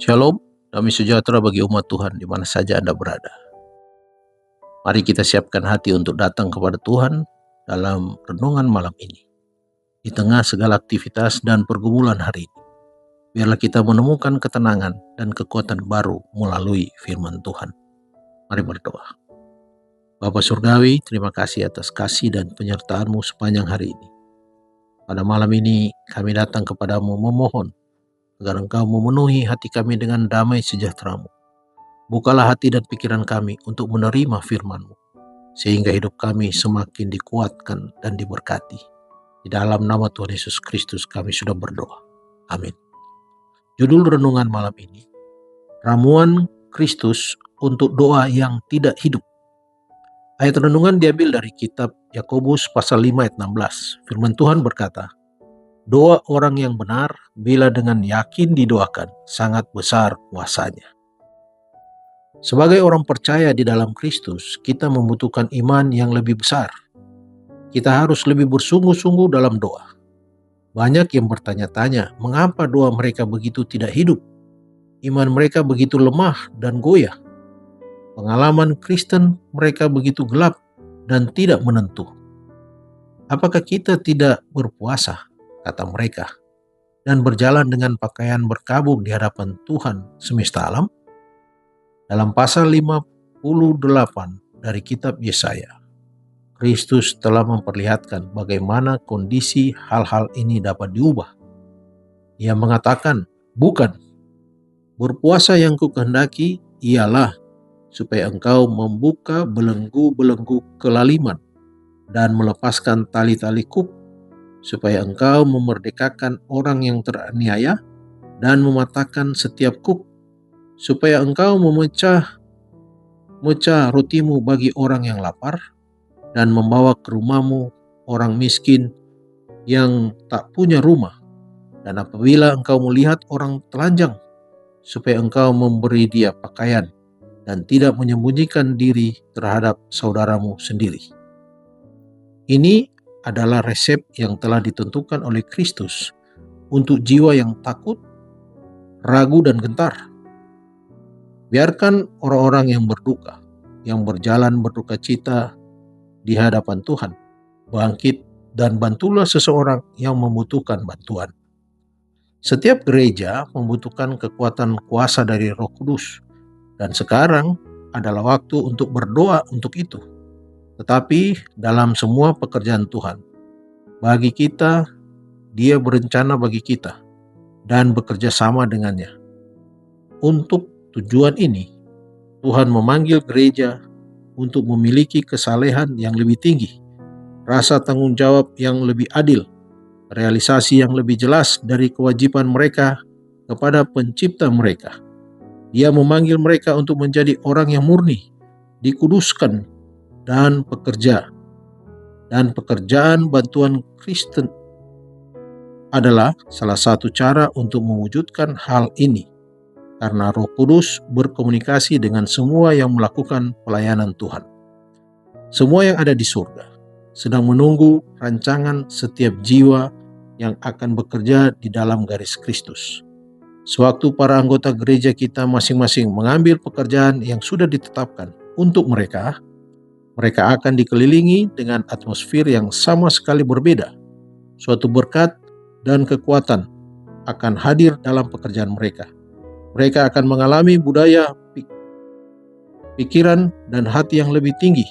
Shalom, damai sejahtera bagi umat Tuhan di mana saja Anda berada. Mari kita siapkan hati untuk datang kepada Tuhan dalam renungan malam ini. Di tengah segala aktivitas dan pergumulan hari ini, biarlah kita menemukan ketenangan dan kekuatan baru melalui firman Tuhan. Mari berdoa. Bapa Surgawi, terima kasih atas kasih dan penyertaan-Mu sepanjang hari ini. Pada malam ini kami datang kepadamu memohon agar Engkau memenuhi hati kami dengan damai sejahtera-Mu. Bukalah hati dan pikiran kami untuk menerima firman-Mu, sehingga hidup kami semakin dikuatkan dan diberkati. Di dalam nama Tuhan Yesus Kristus kami sudah berdoa. Amin. Judul renungan malam ini, Ramuan Kristus untuk Doa yang Tidak Hidup. Ayat renungan diambil dari kitab Yakobus pasal 5 ayat 16. Firman Tuhan berkata, doa orang yang benar bila dengan yakin didoakan sangat besar kuasanya. Sebagai orang percaya di dalam Kristus, kita membutuhkan iman yang lebih besar. Kita harus lebih bersungguh-sungguh dalam doa. Banyak yang bertanya-tanya, mengapa doa mereka begitu tidak hidup? Iman mereka begitu lemah dan goyah. Pengalaman Kristen mereka begitu gelap dan tidak menentu. Apakah kita tidak berpuasa, kata mereka, dan berjalan dengan pakaian berkabung di hadapan Tuhan semesta alam? Dalam pasal 58 dari kitab Yesaya, Kristus telah memperlihatkan bagaimana kondisi hal-hal ini dapat diubah. Ia mengatakan, bukan, berpuasa yang kukehendaki ialah supaya engkau membuka belenggu-belenggu kelaliman dan melepaskan tali-tali kuk, supaya engkau memerdekakan orang yang teraniaya dan mematahkan setiap kuk, supaya engkau memecah rotimu bagi orang yang lapar dan membawa ke rumahmu orang miskin yang tak punya rumah. Dan apabila engkau melihat orang telanjang, supaya engkau memberi dia pakaian dan tidak menyembunyikan diri terhadap saudaramu sendiri. Ini adalah resep yang telah ditentukan oleh Kristus untuk jiwa yang takut, ragu, dan gentar. Biarkan orang-orang yang berduka, yang berjalan berduka cita di hadapan Tuhan, bangkit dan bantulah seseorang yang membutuhkan bantuan. Setiap gereja membutuhkan kekuatan kuasa dari Roh Kudus, dan sekarang adalah waktu untuk berdoa untuk itu. Tetapi dalam semua pekerjaan Tuhan, bagi kita, Dia berencana bagi kita dan bekerja sama dengannya. Untuk tujuan ini, Tuhan memanggil gereja untuk memiliki kesalehan yang lebih tinggi, rasa tanggung jawab yang lebih adil, realisasi yang lebih jelas dari kewajiban mereka kepada pencipta mereka. Dia memanggil mereka untuk menjadi orang yang murni, dikuduskan, dan pekerja. Dan pekerjaan bantuan Kristen adalah salah satu cara untuk mewujudkan hal ini, karena Roh Kudus berkomunikasi dengan semua yang melakukan pelayanan Tuhan. Semua yang ada di surga sedang menunggu rancangan setiap jiwa yang akan bekerja di dalam garis Kristus. Sewaktu para anggota gereja kita masing-masing mengambil pekerjaan yang sudah ditetapkan untuk mereka akan dikelilingi dengan atmosfer yang sama sekali berbeda. Suatu berkat dan kekuatan akan hadir dalam pekerjaan mereka. Mereka akan mengalami budaya, pikiran, dan hati yang lebih tinggi.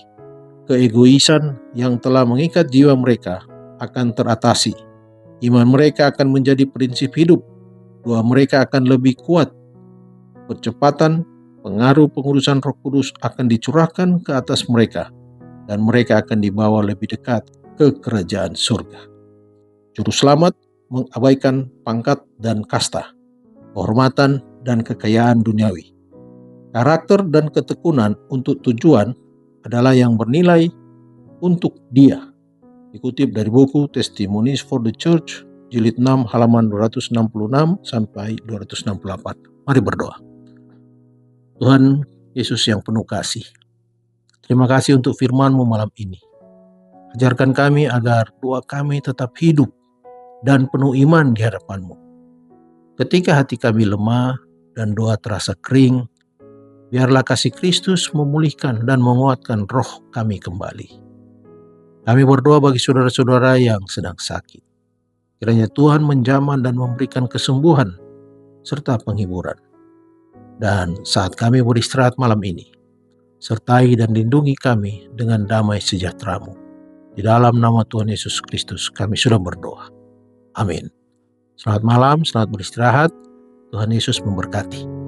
Keegoisan yang telah mengikat jiwa mereka akan teratasi. Iman mereka akan menjadi prinsip hidup. Doa mereka akan lebih kuat. Percepatan, pengaruh pengurusan Roh Kudus akan dicurahkan ke atas mereka, dan mereka akan dibawa lebih dekat ke kerajaan surga. Juru selamat mengabaikan pangkat dan kasta, kehormatan dan kekayaan duniawi. Karakter dan ketekunan untuk tujuan adalah yang bernilai untuk Dia. Dikutip dari buku Testimonies for the Church, jilid 6 halaman 266 sampai 268. Mari berdoa. Tuhan Yesus yang penuh kasih, terima kasih untuk firman-Mu malam ini. Ajarkan kami agar doa kami tetap hidup dan penuh iman di hadapan-Mu. Ketika hati kami lemah, dan doa terasa kering, biarlah kasih Kristus memulihkan dan menguatkan roh kami kembali. Kami berdoa bagi saudara-saudara yang sedang sakit. Kiranya Tuhan menjamah dan memberikan kesembuhan serta penghiburan. Dan saat kami beristirahat malam ini, sertai dan lindungi kami dengan damai sejahtera-Mu. Di dalam nama Tuhan Yesus Kristus kami sudah berdoa. Amin. Selamat malam, selamat beristirahat. Tuhan Yesus memberkati.